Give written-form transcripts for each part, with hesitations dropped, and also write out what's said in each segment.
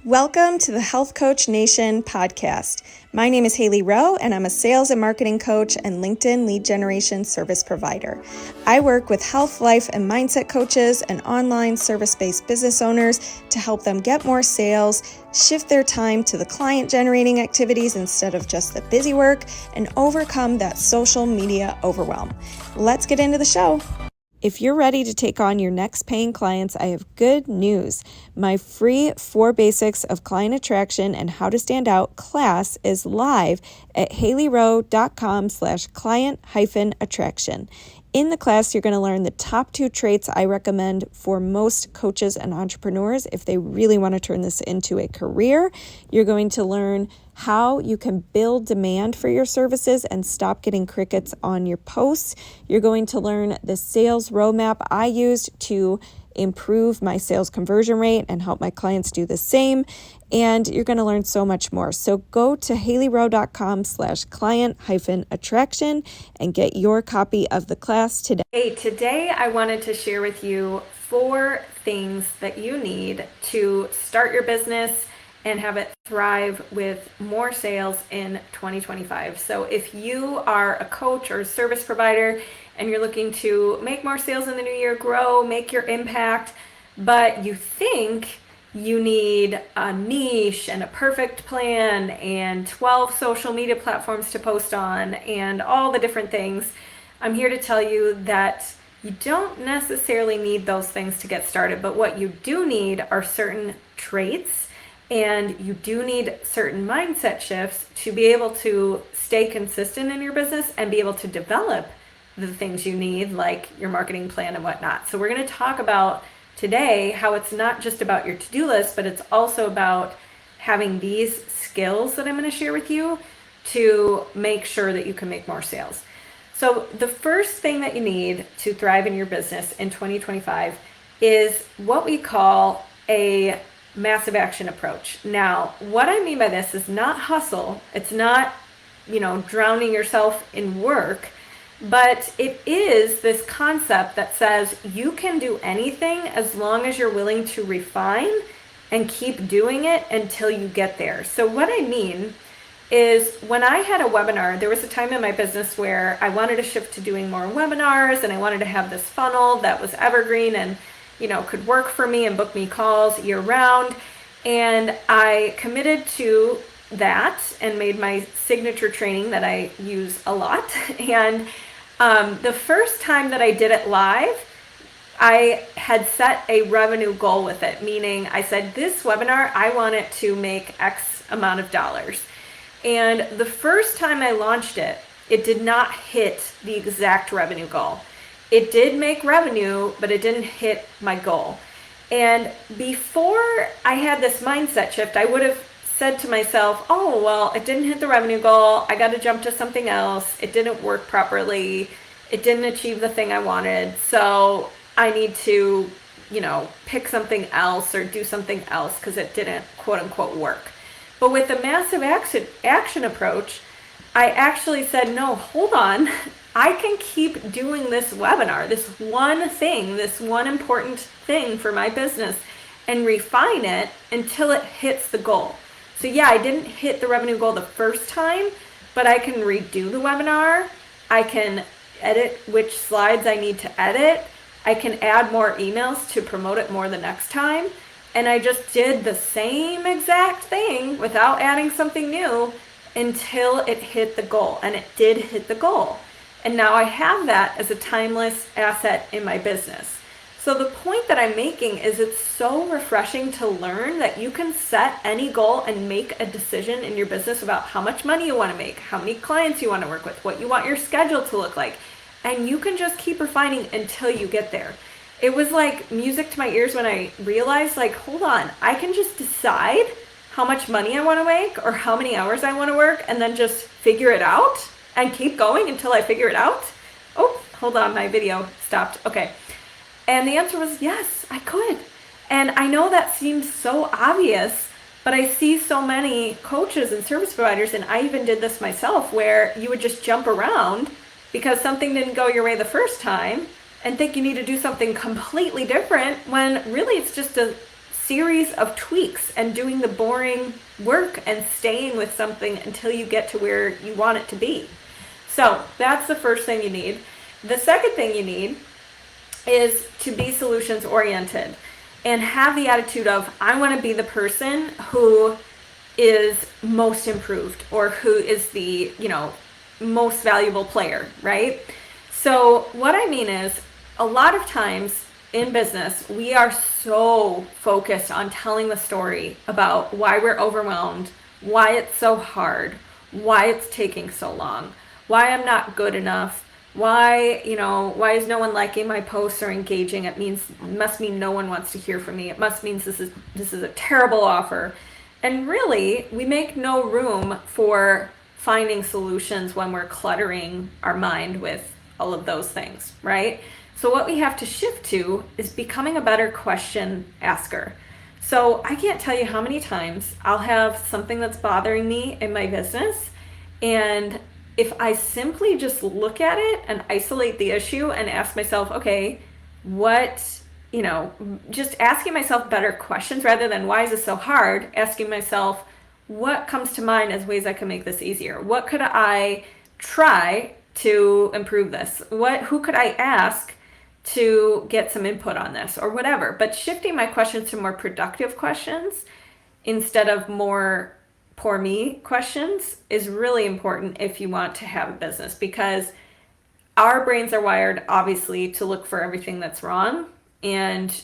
Welcome to the Health Coach Nation podcast. My name is Hailey Rowe, and I'm a sales and marketing coach and LinkedIn lead generation service provider. I work with health, life, and mindset coaches and online service-based business owners to help them get more sales, shift their time to the client-generating activities instead of just the busy work, and overcome that social media overwhelm. Let's get into the show. If you're ready to take on your next paying clients, I have good news. My free 4 Basics of Client Attraction and How to Stand Out class is live at haileyrowe.com/client-attraction. In the class, you're going to learn the top 2 traits I recommend for most coaches and entrepreneurs if they really want to turn this into a career. You're going to learn how you can build demand for your services and stop getting crickets on your posts. You're going to learn the sales roadmap I used to improve my sales conversion rate and help my clients do the same. And you're going to learn so much more. So go to haileyrowe.com/client-attraction and get your copy of the class today. Hey, today I wanted to share with you 4 things that you need to start your business and have it thrive with more sales in 2025. So if you are a coach or a service provider and you're looking to make more sales in the new year, grow, make your impact, but you think you need a niche and a perfect plan and 12 social media platforms to post on and all the different things, I'm here to tell you that you don't necessarily need those things to get started, but what you do need are certain traits, and you do need certain mindset shifts to be able to stay consistent in your business and be able to develop the things you need, like your marketing plan and whatnot. So we're going to talk about today how it's not just about your to-do list, but it's also about having these skills that I'm going to share with you to make sure that you can make more sales. So the first thing that you need to thrive in your business in 2025 is what we call a massive action approach. Now, what I mean by this is not hustle. It's not, drowning yourself in work, but it is this concept that says you can do anything as long as you're willing to refine and keep doing it until you get there. So what I mean is when I had a webinar, there was a time in my business where I wanted to shift to doing more webinars, and I wanted to have this funnel that was evergreen and could work for me and book me calls year round. And I committed to that and made my signature training that I use a lot. And the first time that I did it live, I had set a revenue goal with it, meaning I said, this webinar, I want it to make X amount of dollars. And the first time I launched it, it did not hit the exact revenue goal. It did make revenue, but it didn't hit my goal. And before I had this mindset shift, I would have said to myself, oh, well, it didn't hit the revenue goal. I got to jump to something else. It didn't work properly. It didn't achieve the thing I wanted. So I need to, pick something else or do something else because it didn't quote unquote work. But with the massive action approach, I actually said, no, hold on. I can keep doing this webinar, this one thing, this one important thing for my business, and refine it until it hits the goal. So yeah, I didn't hit the revenue goal the first time, but I can redo the webinar. I can edit which slides I need to edit. I can add more emails to promote it more the next time. And I just did the same exact thing without adding something new until it hit the goal. And it did hit the goal. And now I have that as a timeless asset in my business. So the point that I'm making is it's so refreshing to learn that you can set any goal and make a decision in your business about how much money you want to make, how many clients you want to work with, what you want your schedule to look like. And you can just keep refining until you get there. It was like music to my ears when I realized, hold on, I can just decide how much money I want to make or how many hours I want to work and then just figure it out and keep going until I figure it out. Oh, hold on, my video stopped. Okay. And the answer was yes, I could. And I know that seems so obvious, but I see so many coaches and service providers, and I even did this myself, where you would just jump around because something didn't go your way the first time and think you need to do something completely different when really it's just a series of tweaks and doing the boring work and staying with something until you get to where you want it to be. So that's the first thing you need. The second thing you need is to be solutions oriented and have the attitude of, I want to be the person who is most improved, or who is the, most valuable player, right? So what I mean is, a lot of times in business, we are so focused on telling the story about why we're overwhelmed, why it's so hard, why it's taking so long, why I'm not good enough, why is no one liking my posts or engaging? It must mean no one wants to hear from me. It must mean this is a terrible offer. And really, we make no room for finding solutions when we're cluttering our mind with all of those things, right? So what we have to shift to is becoming a better question asker. So I can't tell you how many times I'll have something that's bothering me in my business, and if I simply just look at it and isolate the issue and ask myself, okay, just asking myself better questions rather than why is this so hard, asking myself, what comes to mind as ways I can make this easier? What could I try to improve this? Who could I ask to get some input on this, or whatever? But shifting my questions to more productive questions instead of more poor me questions is really important if you want to have a business, because our brains are wired, obviously, to look for everything that's wrong. And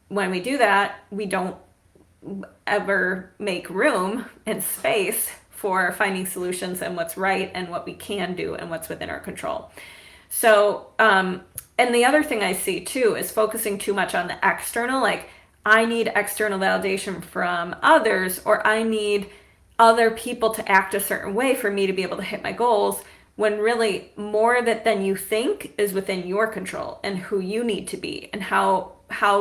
when we do that, we don't ever make room and space for finding solutions and what's right and what we can do and what's within our control. So, and the other thing I see too is focusing too much on the external, like I need external validation from others, or I need other people to act a certain way for me to be able to hit my goals, when really more than you think is within your control, and who you need to be, and how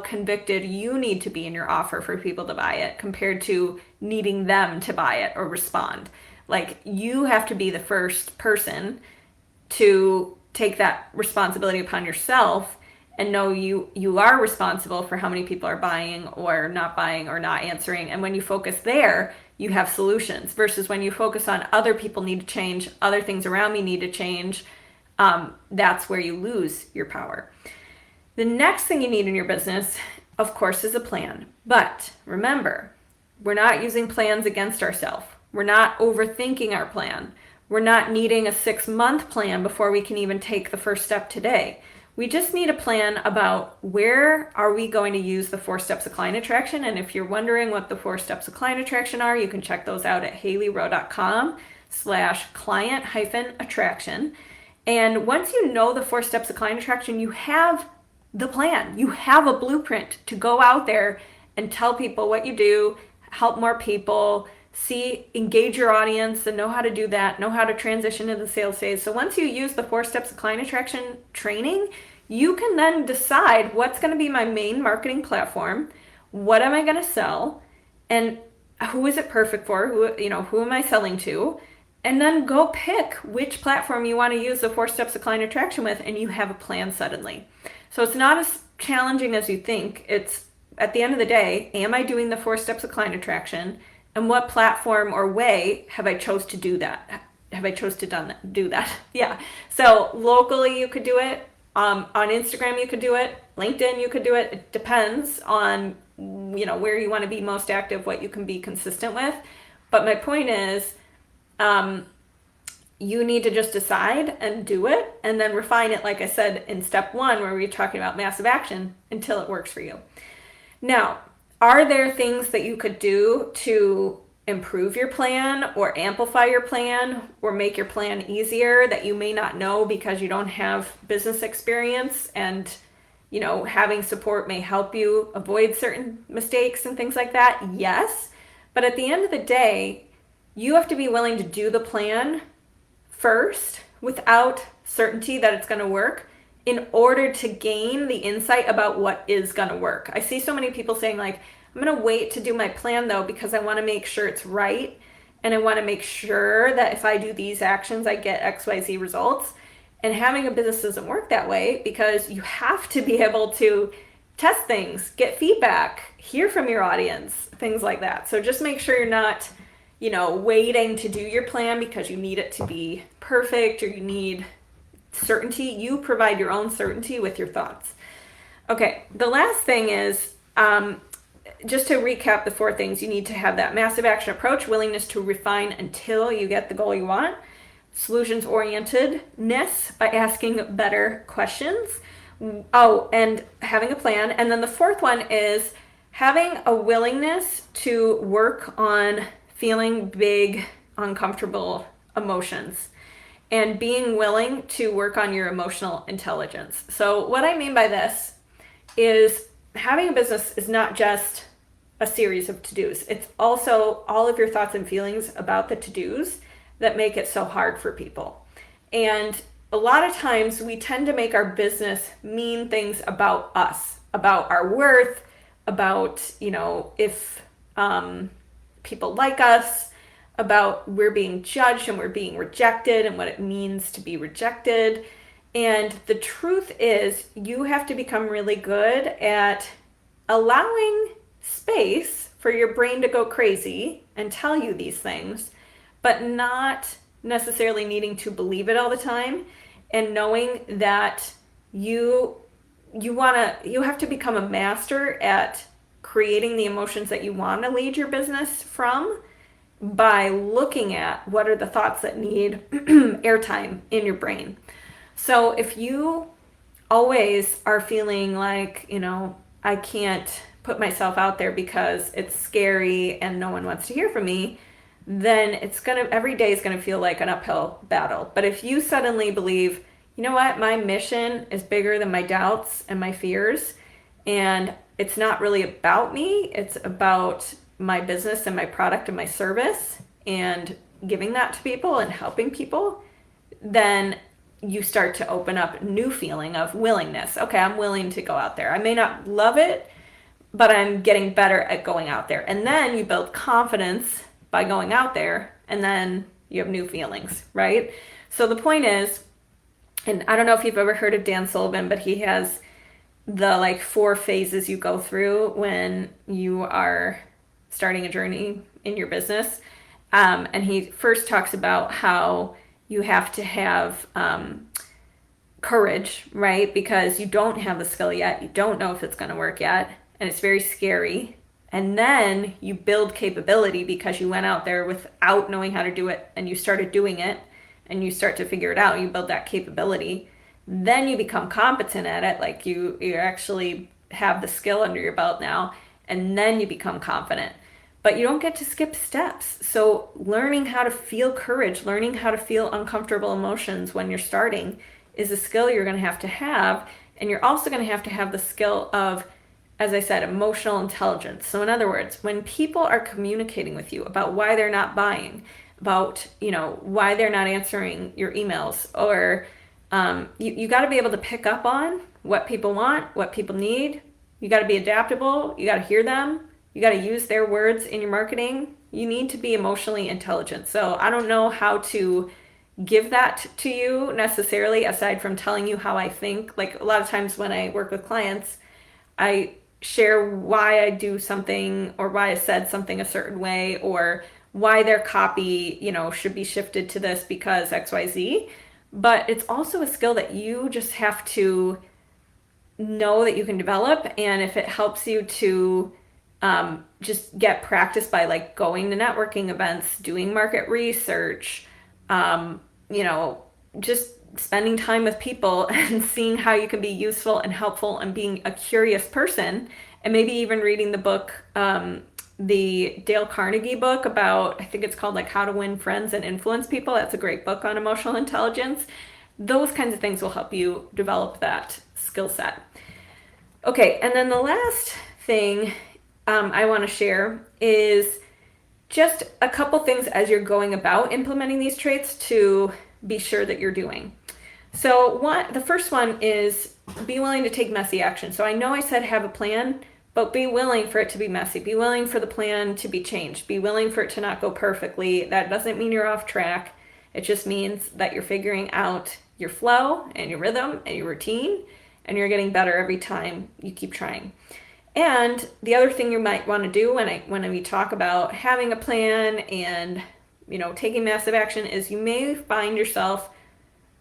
convicted you need to be in your offer for people to buy it, compared to needing them to buy it or respond. Like, you have to be the first person to take that responsibility upon yourself and know you are responsible for how many people are buying or not answering. And when you focus there, you have solutions, versus when you focus on other people need to change, other things around me need to change. That's where you lose your power. The next thing you need in your business, of course, is a plan. But remember, we're not using plans against ourselves. We're not overthinking our plan. We're not needing a 6-month plan before we can even take the first step today. We just need a plan about where are we going to use the 4 steps of client attraction. And if you're wondering what the 4 steps of client attraction are, you can check those out at haileyrowe.com/client-attraction. And once you know the 4 steps of client attraction, you have the plan. You have a blueprint to go out there and tell people what you do, help more people, engage your audience, and know how to do that, know how to transition to the sales phase. So once you use the 4 steps of client attraction training, you can then decide what's going to be my main marketing platform, what am I going to sell, and who is it perfect for, who am I selling to, and then go pick which platform you want to use the 4 steps of client attraction with, and you have a plan suddenly. So it's not as challenging as you think. It's, at the end of the day, am I doing the 4 steps of client attraction? And what platform or way have I chose to do that? Do that? Yeah. So locally you could do it. On Instagram you could do it. LinkedIn you could do it. It depends on where you want to be most active, what you can be consistent with. But my point is, you need to just decide and do it, and then refine it, like I said in step 1, where we're talking about massive action, until it works for you. Now, are there things that you could do to improve your plan or amplify your plan or make your plan easier that you may not know because you don't have business experience, and having support may help you avoid certain mistakes and things like that? Yes. But at the end of the day, you have to be willing to do the plan first without certainty that it's going to work, in order to gain the insight about what is going to work. I see so many people saying, like, I'm going to wait to do my plan though, because I want to make sure it's right. And I want to make sure that if I do these actions, I get XYZ results. And having a business doesn't work that way, because you have to be able to test things, get feedback, hear from your audience, things like that. So just make sure you're not, waiting to do your plan because you need it to be perfect or you need certainty. You provide your own certainty with your thoughts. Okay, the last thing is, just to recap the 4 things, you need to have that massive action approach, willingness to refine until you get the goal you want, solutions orientedness by asking better questions, and having a plan. And then the 4th one is having a willingness to work on feeling big, uncomfortable emotions and being willing to work on your emotional intelligence. So what I mean by this is having a business is not just a series of to-dos. It's also all of your thoughts and feelings about the to-dos that make it so hard for people. And a lot of times we tend to make our business mean things about us, about our worth, about, if people like us, about we're being judged and we're being rejected and what it means to be rejected. And the truth is, you have to become really good at allowing space for your brain to go crazy and tell you these things, but not necessarily needing to believe it all the time, and knowing that you have to become a master at creating the emotions that you want to lead your business from by looking at what are the thoughts that need airtime in your brain. So if you always are feeling like, I can't put myself out there because it's scary and no one wants to hear from me, then every day is gonna feel like an uphill battle. But if you suddenly believe, you know what, my mission is bigger than my doubts and my fears, and it's not really about me, it's about my business and my product and my service and giving that to people and helping people, then you start to open up a new feeling of willingness. Okay, I'm willing to go out there. I may not love it, but I'm getting better at going out there. And then you build confidence by going out there, and then you have new feelings, right? So the point is, and I don't know if you've ever heard of Dan Sullivan, but he has the 4 phases you go through when you are starting a journey in your business. And he first talks about how you have to have courage, right? Because you don't have the skill yet. You don't know if it's going to work yet. And it's very scary. And then you build capability because you went out there without knowing how to do it and you started doing it and you start to figure it out. You build that capability. Then you become competent at it. Like you actually have the skill under your belt now. And then you become confident. But you don't get to skip steps. So learning how to feel courage, learning how to feel uncomfortable emotions when you're starting is a skill you're going to have. And you're also going to have the skill of, as I said, emotional intelligence. So in other words, when people are communicating with you about why they're not buying, about, why they're not answering your emails, or you got to be able to pick up on what people want, what people need. You got to be adaptable. You got to hear them. You got to use their words in your marketing. You need to be emotionally intelligent. So I don't know how to give that to you necessarily, aside from telling you how I think. Like a lot of times when I work with clients, I share why I do something or why I said something a certain way or why their copy, should be shifted to this because XYZ. But it's also a skill that you just have to know that you can develop. And if it helps you to just get practice by going to networking events, doing market research, just spending time with people and seeing how you can be useful and helpful and being a curious person, and maybe even reading the book, the Dale Carnegie book about, I think it's called How to Win Friends and Influence People. That's a great book on emotional intelligence. Those kinds of things will help you develop that skill set. Okay, and then the last thing I want to share is just a couple things as you're going about implementing these traits to be sure that you're doing. So the first one is be willing to take messy action. So I know I said have a plan, but be willing for it to be messy. Be willing for the plan to be changed. Be willing for it to not go perfectly. That doesn't mean you're off track. It just means that you're figuring out your flow and your rhythm and your routine, and you're getting better every time you keep trying. And the other thing you might want to do when we talk about having a plan and, taking massive action is you may find yourself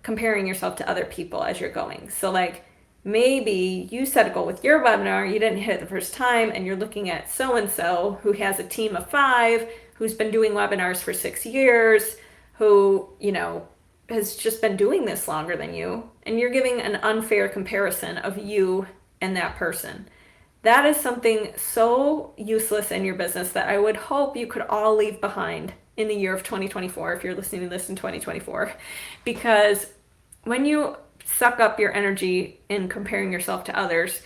comparing yourself to other people as you're going. So like maybe you set a goal with your webinar, you didn't hit it the first time, and you're looking at so-and-so who has a team of 5, who's been doing webinars for 6 years, who, has just been doing this longer than you, and you're giving an unfair comparison of you and that person. That is something so useless in your business that I would hope you could all leave behind in the year of 2024, if you're listening to this in 2024, because when you suck up your energy in comparing yourself to others,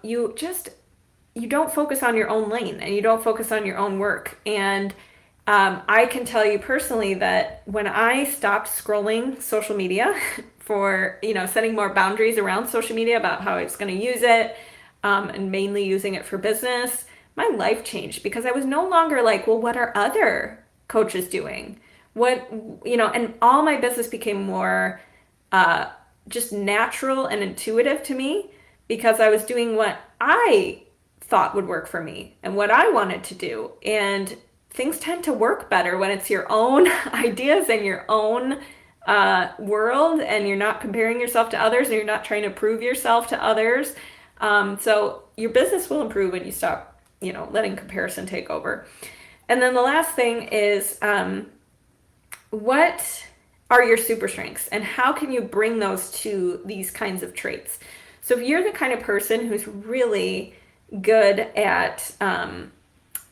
you don't focus on your own lane, and you don't focus on your own work. And I can tell you personally that when I stopped scrolling social media for, setting more boundaries around social media about how I was going to use it, and mainly using it for business, my life changed, because I was no longer like, well, what are other coaches doing? And all my business became more just natural and intuitive to me, because I was doing what I thought would work for me and what I wanted to do. And things tend to work better when it's your own ideas and your own world, and you're not comparing yourself to others, and you're not trying to prove yourself to others. So your business will improve when you stop, letting comparison take over. And then the last thing is, what are your super strengths, and how can you bring those to these kinds of traits? So if you're the kind of person who's really good at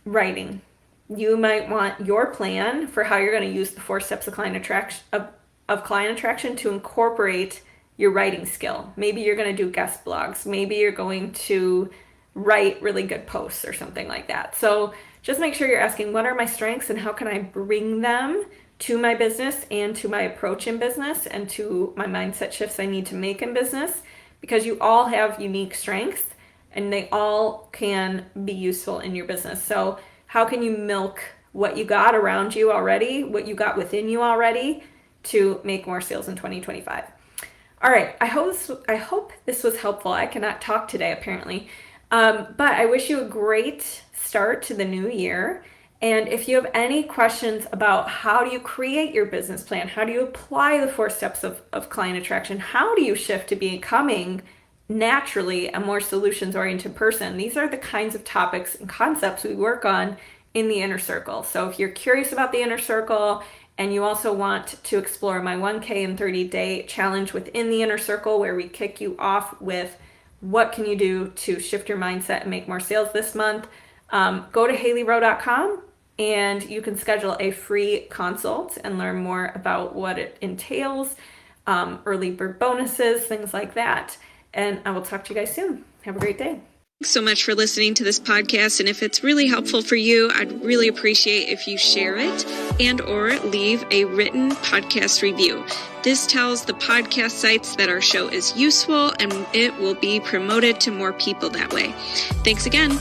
writing, you might want your plan for how you're going to use the 4 steps of client attraction to incorporate your writing skill. Maybe you're going to do guest blogs. Maybe you're going to write really good posts or something like that. So just make sure you're asking, what are my strengths and how can I bring them to my business and to my approach in business and to my mindset shifts I need to make in business, because you all have unique strengths and they all can be useful in your business. So how can you milk what you got around you already, what you got within you already, to make more sales in 2025? All right, I hope this was helpful. I cannot talk today, apparently. But I wish you a great start to the new year. And if you have any questions about how do you create your business plan, how do you apply the 4 steps of client attraction, how do you shift to becoming naturally a more solutions-oriented person, these are the kinds of topics and concepts we work on in the Inner Circle. So if you're curious about the Inner Circle, and you also want to explore my 1K and 30-day challenge within the Inner Circle, where we kick you off with what can you do to shift your mindset and make more sales this month, go to HaileyRowe.com and you can schedule a free consult and learn more about what it entails, early bird bonuses, things like that. And I will talk to you guys soon. Have a great day. Thanks so much for listening to this podcast, and if it's really helpful for you, I'd really appreciate if you share it and or leave a written podcast review. This tells the podcast sites that our show is useful, and it will be promoted to more people that way. Thanks again.